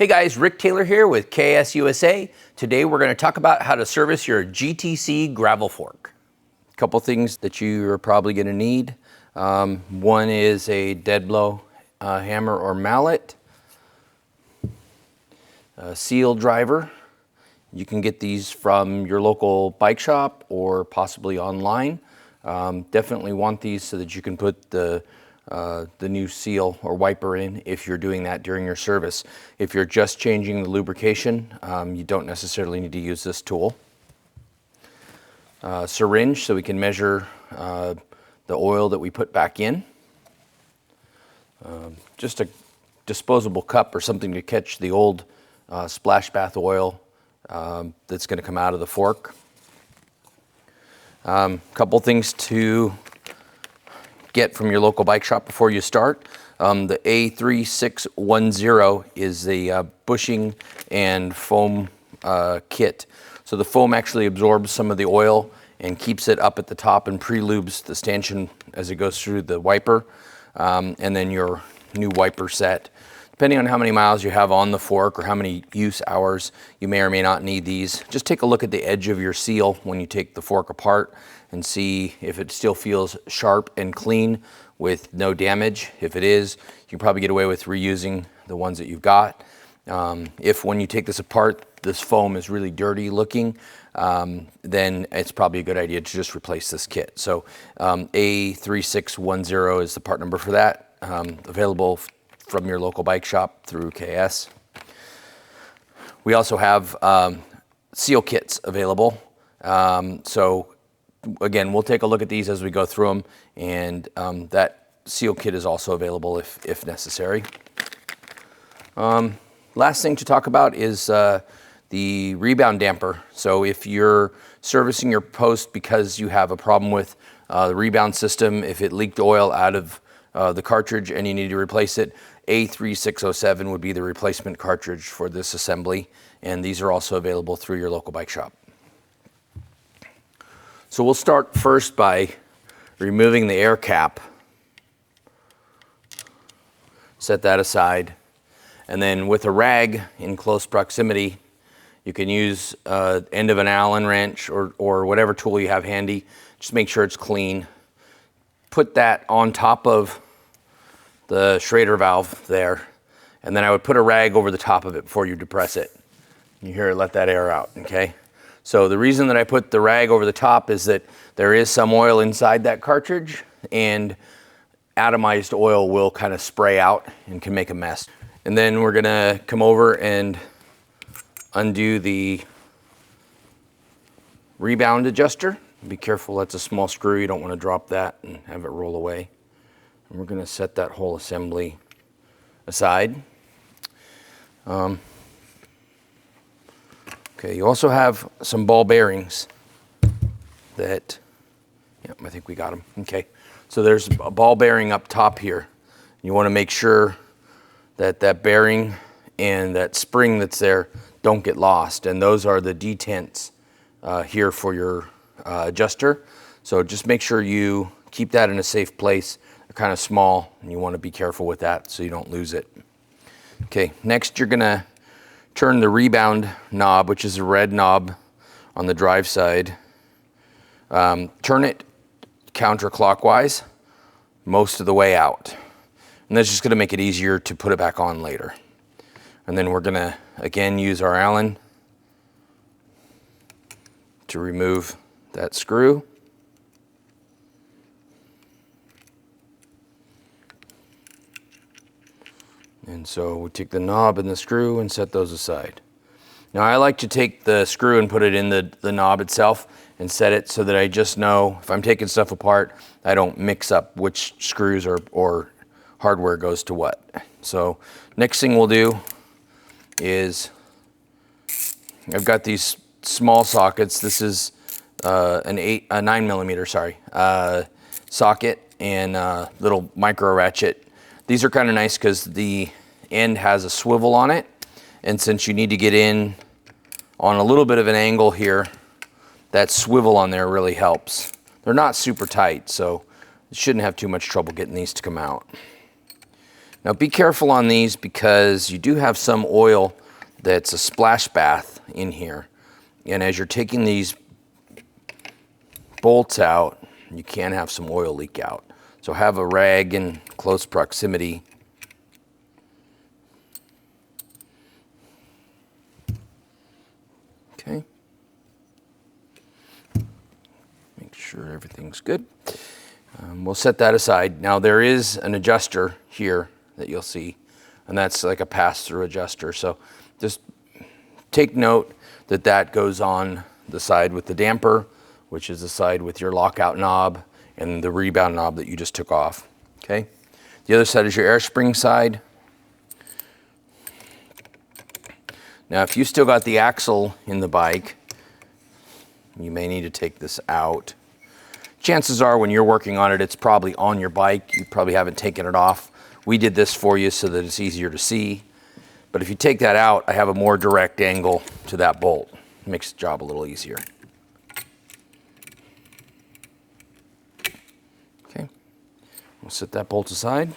Hey guys, Rick Taylor here with KS USA. Today we're going to talk about how to service your GTC Gravel fork. A couple things that you are probably going to need. One is a dead blow hammer or mallet, a seal driver. You can get these from your local bike shop or possibly online. Definitely want these so that you can put the new seal or wiper in if you're doing that during your service. If you're just changing the lubrication, you don't necessarily need to use this tool. Syringe so we can measure the oil that we put back in. Just a disposable cup or something to catch the old splash bath oil that's going to come out of the fork. Couple things to get from your local bike shop before you start. The A3610 is the bushing and foam kit. So the foam actually absorbs some of the oil and keeps it up at the top and pre-lubes the stanchion as it goes through the wiper. And then your new wiper set. Depending on how many miles you have on the fork or how many use hours, you may or may not need these. Just take a look at the edge of your seal when you take the fork apart and see if it still feels sharp and clean with no damage. If it is, you can probably get away with reusing the ones that you've got. If when you take this apart, this foam is really dirty looking, then it's probably a good idea to just replace this kit. So A3610 is the part number for that, available from your local bike shop through KS. We also have seal kits available. So again, we'll take a look at these as we go through them, and that seal kit is also available if necessary. Last thing to talk about is the rebound damper. So if you're servicing your post because you have a problem with the rebound system, if it leaked oil out of the cartridge and you need to replace it, A3607 would be the replacement cartridge for this assembly, and these are also available through your local bike shop. So we'll start first by removing the air cap. Set that aside, and then with a rag in close proximity, you can use end of an Allen wrench or whatever tool you have handy. Just make sure it's clean. Put that on top of the Schrader valve there, and then I would put a rag over the top of it before you depress it. You hear it let that air out, okay? So the reason that I put the rag over the top is that there is some oil inside that cartridge, and atomized oil will kind of spray out and can make a mess. And then we're gonna come over and undo the rebound adjuster. Be careful, that's a small screw. You don't want to drop that and have it roll away. And we're going to set that whole assembly aside. Okay, you also have some ball bearings that, yeah, I think we got them. Okay, so there's a ball bearing up top here. You want to make sure that that bearing and that spring that's there don't get lost. And those are the detents here for your adjuster. So just make sure you keep that in a safe place. They're kind of small and you want to be careful with that so you don't lose it. Okay, next you're gonna turn the rebound knob, which is a red knob on the drive side. Turn it counterclockwise most of the way out. And that's just gonna make it easier to put it back on later. And then we're gonna again use our Allen to remove that screw. And so we take the knob and the screw and set those aside. Now I like to take the screw and put it in the knob itself and set it so that I just know if I'm taking stuff apart, I don't mix up which screws or hardware goes to what. So next thing we'll do is, I've got these small sockets. This is a 9mm, socket and little micro ratchet. These are kind of nice because the end has a swivel on it, and since you need to get in on a little bit of an angle here, that swivel on there really helps. They're not super tight, so you shouldn't have too much trouble getting these to come out. Now be careful on these because you do have some oil that's a splash bath in here. And as you're taking these bolts out, you can have some oil leak out. So have a rag in close proximity. Okay. Make sure everything's good. We'll set that aside. Now there is an adjuster here that you'll see, and that's like a pass-through adjuster. So just take note that that goes on the side with the damper, which is the side with your lockout knob and the rebound knob that you just took off, okay? The other side is your air spring side. Now, if you still got the axle in the bike, you may need to take this out. Chances are when you're working on it, it's probably on your bike. You probably haven't taken it off. We did this for you so that it's easier to see. But if you take that out, I have a more direct angle to that bolt. It makes the job a little easier. Okay, we'll set that bolt aside.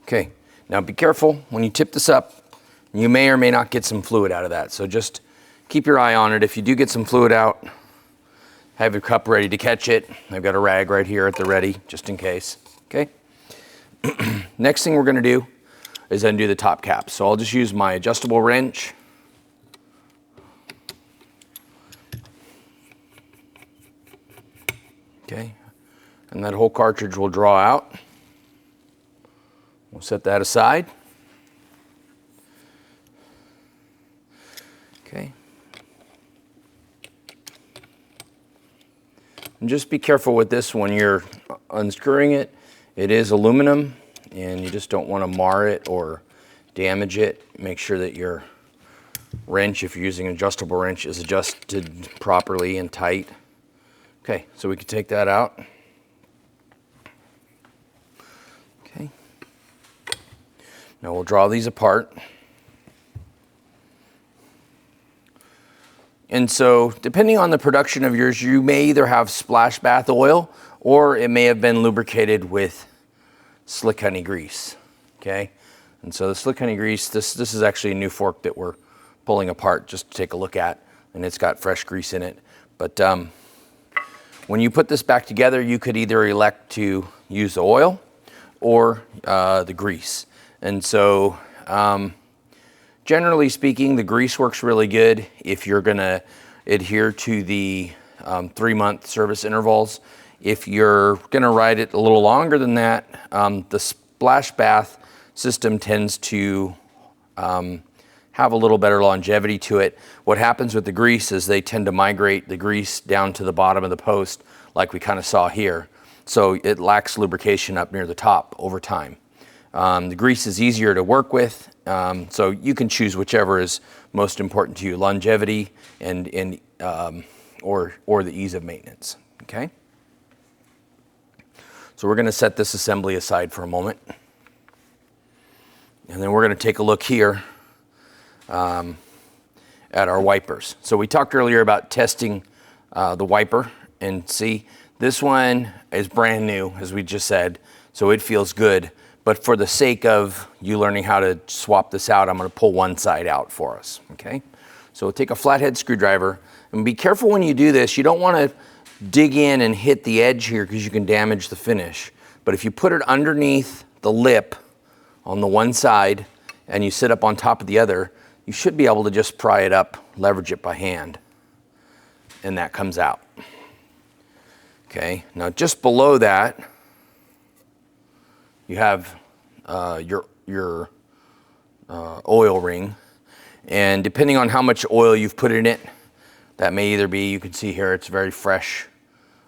Okay, now be careful when you tip this up. You may or may not get some fluid out of that. So just keep your eye on it. If you do get some fluid out, have your cup ready to catch it. I've got a rag right here at the ready, just in case, okay? Next thing we're gonna do is undo the top cap. So I'll just use my adjustable wrench. Okay, and that whole cartridge will draw out. We'll set that aside. Okay. And just be careful with this when you're unscrewing it. It is aluminum and you just don't want to mar it or damage it. Make sure that your wrench, if you're using an adjustable wrench, is adjusted properly and tight. Okay, so we can take that out. Okay. Now we'll draw these apart. And so, depending on the production of yours, you may either have splash bath oil or it may have been lubricated with slick honey grease, okay? And so the slick honey grease, this is actually a new fork that we're pulling apart just to take a look at, and it's got fresh grease in it. But when you put this back together, you could either elect to use the oil or the grease. And so, generally speaking, the grease works really good if you're gonna adhere to the 3-month service intervals. If you're gonna ride it a little longer than that, the splash bath system tends to have a little better longevity to it. What happens with the grease is they tend to migrate the grease down to the bottom of the post like we kind of saw here. So it lacks lubrication up near the top over time. The grease is easier to work with, so you can choose whichever is most important to you, longevity and or the ease of maintenance, okay? So we're gonna set this assembly aside for a moment. And then we're gonna take a look here at our wipers. So we talked earlier about testing the wiper, and see, this one is brand new, as we just said, so it feels good. But for the sake of you learning how to swap this out, I'm gonna pull one side out for us, okay? So we'll take a flathead screwdriver, and be careful when you do this. You don't wanna dig in and hit the edge here because you can damage the finish. But if you put it underneath the lip on the one side and you sit up on top of the other, you should be able to just pry it up, leverage it by hand, and that comes out. Okay, now just below that, you have your oil ring, and depending on how much oil you've put in it, that may either be, you can see here, it's very fresh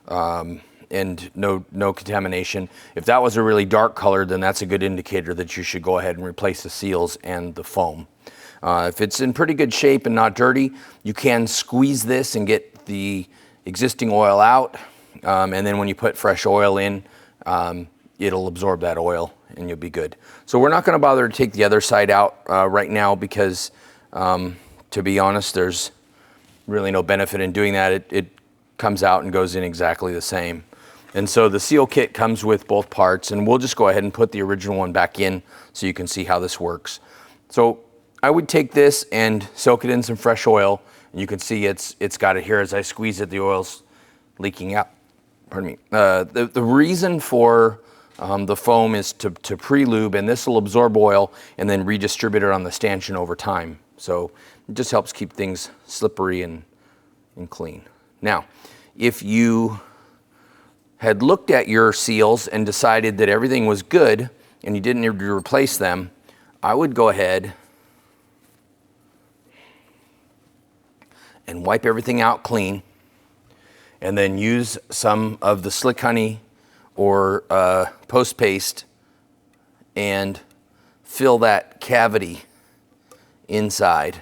and no contamination. If that was a really dark color, then that's a good indicator that you should go ahead and replace the seals and the foam. If it's in pretty good shape and not dirty, you can squeeze this and get the existing oil out, and then when you put fresh oil in, it'll absorb that oil and you'll be good. So we're not gonna bother to take the other side out right now because, to be honest, there's really no benefit in doing that. It comes out and goes in exactly the same. And so the seal kit comes with both parts, and we'll just go ahead and put the original one back in so you can see how this works. So I would take this and soak it in some fresh oil, and you can see it's got it here. As I squeeze it, the oil's leaking out. Pardon me. The reason for the foam is to pre-lube, and this will absorb oil and then redistribute it on the stanchion over time. So it just helps keep things slippery and clean. Now, if you had looked at your seals and decided that everything was good and you didn't need to replace them, I would go ahead and wipe everything out clean, and then use some of the Slick Honey or post paste and fill that cavity inside.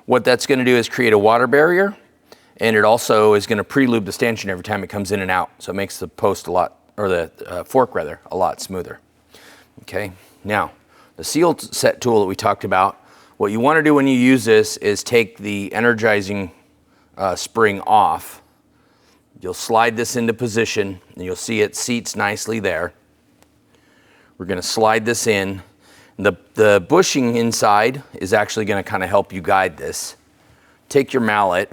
What that's going to do is create a water barrier, and it also is going to pre-lube the stanchion every time it comes in and out. So it makes the post a lot, or the fork rather, a lot smoother. Okay, now the seal set tool that we talked about, what you want to do when you use this is take the energizing spring off. You'll slide this into position, and you'll see it seats nicely there. We're going to slide this in. The bushing inside is actually going to kind of help you guide this. Take your mallet,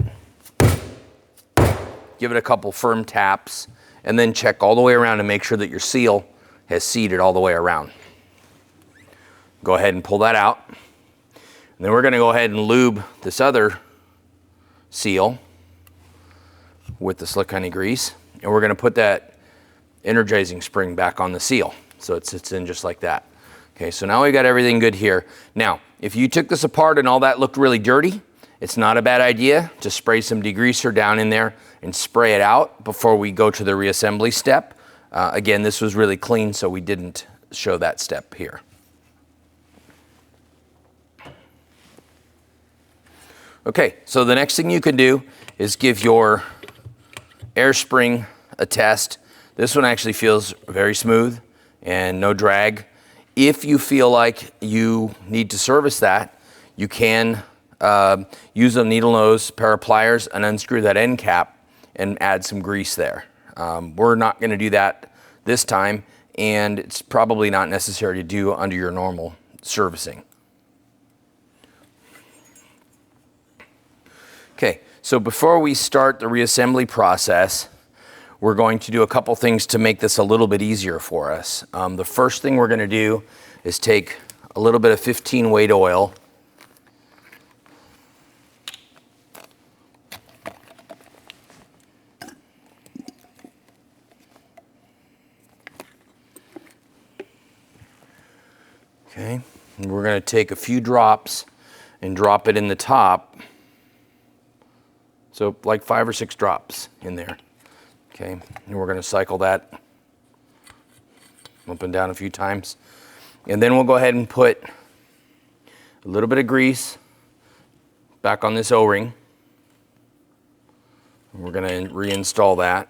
give it a couple firm taps, and then check all the way around to make sure that your seal has seated all the way around. Go ahead and pull that out. And then we're going to go ahead and lube this other seal with the Slick Honey grease, and we're going to put that energizing spring back on the seal so it sits in just like that. Okay, so now we got everything good here. Now, if you took this apart and all that looked really dirty, it's not a bad idea to spray some degreaser down in there and spray it out before we go to the reassembly step. Again, this was really clean, so we didn't show that step here. Okay, so the next thing you can do is give your air spring a test. This one actually feels very smooth and no drag. If you feel like you need to service that, you can use a needle nose pair of pliers and unscrew that end cap and add some grease there. We're not going to do that this time, and it's probably not necessary to do under your normal servicing. Okay, so before we start the reassembly process, we're going to do a couple things to make this a little bit easier for us. The first thing we're going to do is take a little bit of 15 weight oil. Okay, and we're going to take a few drops and drop it in the top. So like 5 or 6 drops in there. Okay, and we're going to cycle that up and down a few times. And then we'll go ahead and put a little bit of grease back on this O-ring. We're going to reinstall that.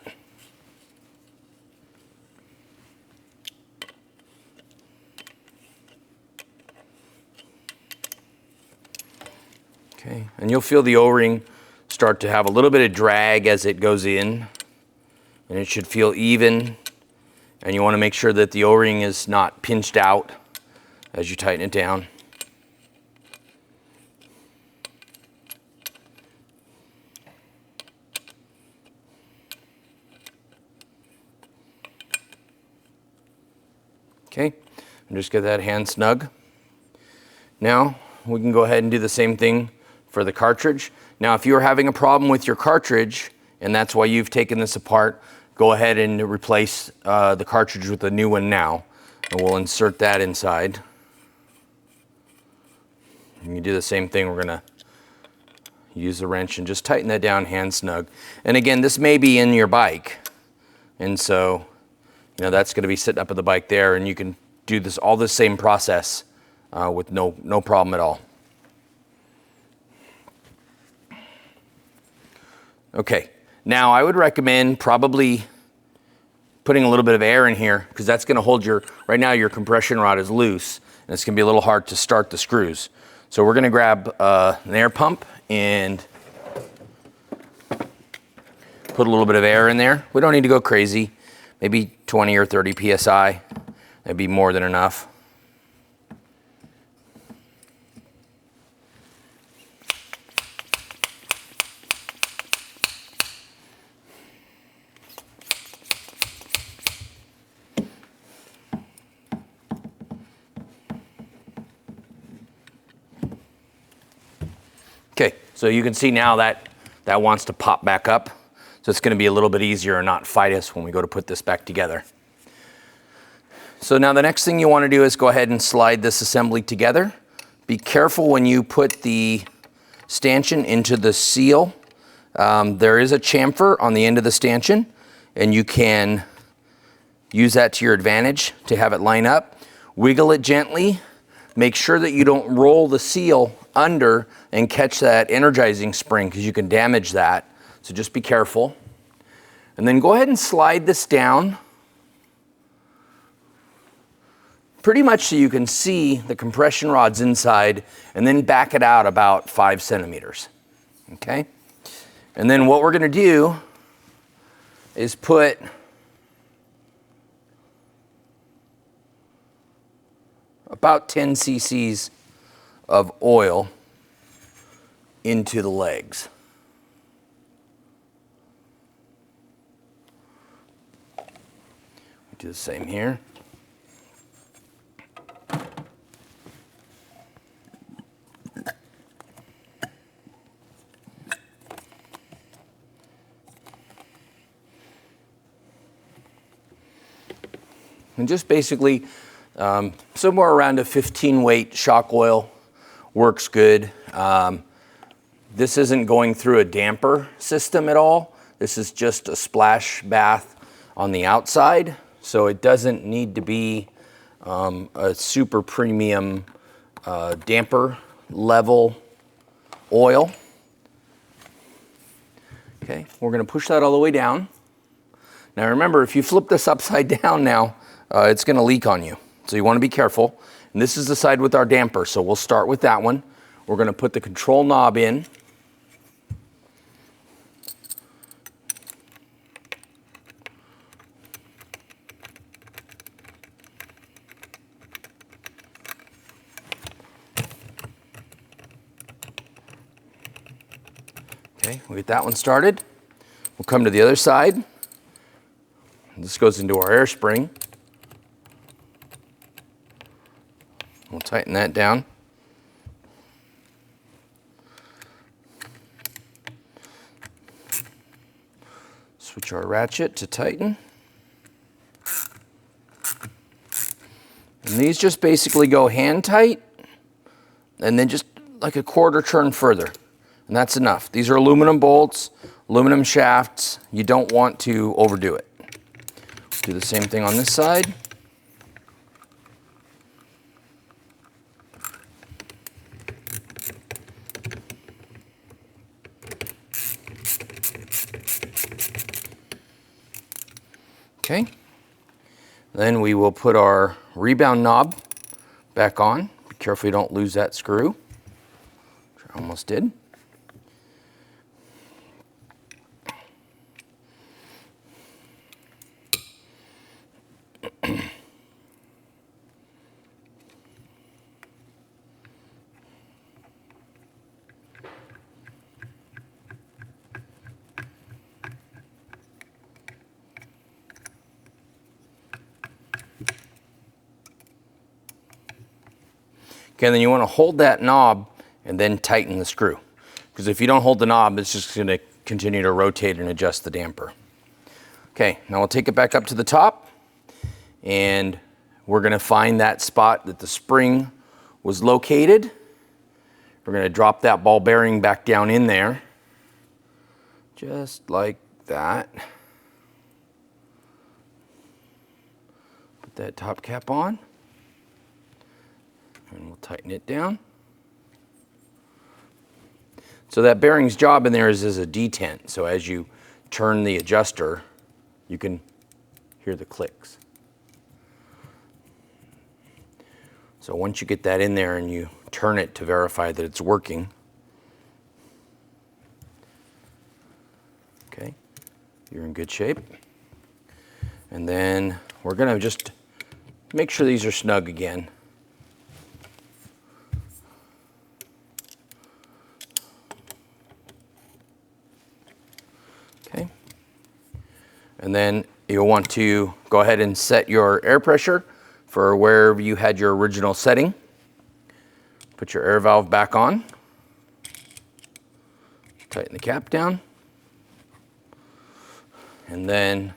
Okay, and you'll feel the O-ring start to have a little bit of drag as it goes in, and it should feel even, and you want to make sure that the O-ring is not pinched out as you tighten it down. Okay, and just get that hand snug. Now we can go ahead and do the same thing for the cartridge. Now, if you're having a problem with your cartridge, and that's why you've taken this apart, go ahead and replace the cartridge with a new one now. And we'll insert that inside. And you do the same thing. We're gonna use the wrench and just tighten that down hand snug. And again, this may be in your bike. And so, you know, that's gonna be sitting up at the bike there, and you can do this all the same process with no problem at all. Okay, now I would recommend probably putting a little bit of air in here, because that's going to hold right now your compression rod is loose, and it's going to be a little hard to start the screws. So we're going to grab an air pump and put a little bit of air in there. We don't need to go crazy. Maybe 20 or 30 PSI. That'd be more than enough. Okay, so you can see now that that wants to pop back up. So it's going to be a little bit easier and not fight us when we go to put this back together. So now the next thing you want to do is go ahead and slide this assembly together. Be careful when you put the stanchion into the seal. There is a chamfer on the end of the stanchion, and you can use that to your advantage to have it line up. Wiggle it gently. Make sure that you don't roll the seal under and catch that energizing spring, because you can damage that. So just be careful. And then go ahead and slide this down pretty much so you can see the compression rods inside, and then back it out about 5 centimeters. Okay? And then what we're going to do is put about 10 cc's of oil into the legs. Do the same here. And just basically somewhere around a 15 weight shock oil works good. This isn't going through a damper system at all. This is just a splash bath on the outside. So it doesn't need to be a super premium damper level oil. Okay, we're going to push that all the way down. Now remember, if you flip this upside down now, it's going to leak on you. So you want to be careful. And this is the side with our damper, so we'll start with that one. We're going to put the control knob in. Okay, we'll get that one started. We'll come to the other side. This goes into our air spring. We'll tighten that down. Switch our ratchet to tighten. And these just basically go hand tight, and then just like a quarter turn further. And that's enough. These are aluminum bolts, aluminum shafts. You don't want to overdo it. Do the same thing on this side. Okay. Then we will put our rebound knob back on. Be careful you don't lose that screw, which I almost did. Okay, and then you want to hold that knob and then tighten the screw. Because if you don't hold the knob, it's just going to continue to rotate and adjust the damper. Okay, now we'll take it back up to the top, and we're going to find that spot that the spring was located. We're going to drop that ball bearing back down in there, just like that. Put that top cap on. And we'll tighten it down. So that bearing's job in there is as a detent. So as you turn the adjuster, you can hear the clicks. So once you get that in there and you turn it to verify that it's working. Okay. you're in good shape. And then we're gonna just make sure these are snug again. Okay. And then you'll want to go ahead and set your air pressure for wherever you had your original setting. Put your air valve back on. Tighten the cap down. And then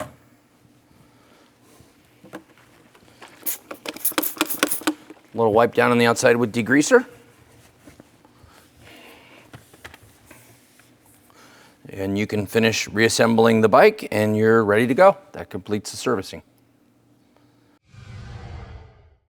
a little wipe down on the outside with degreaser. And you can finish reassembling the bike and you're ready to go. That completes the servicing.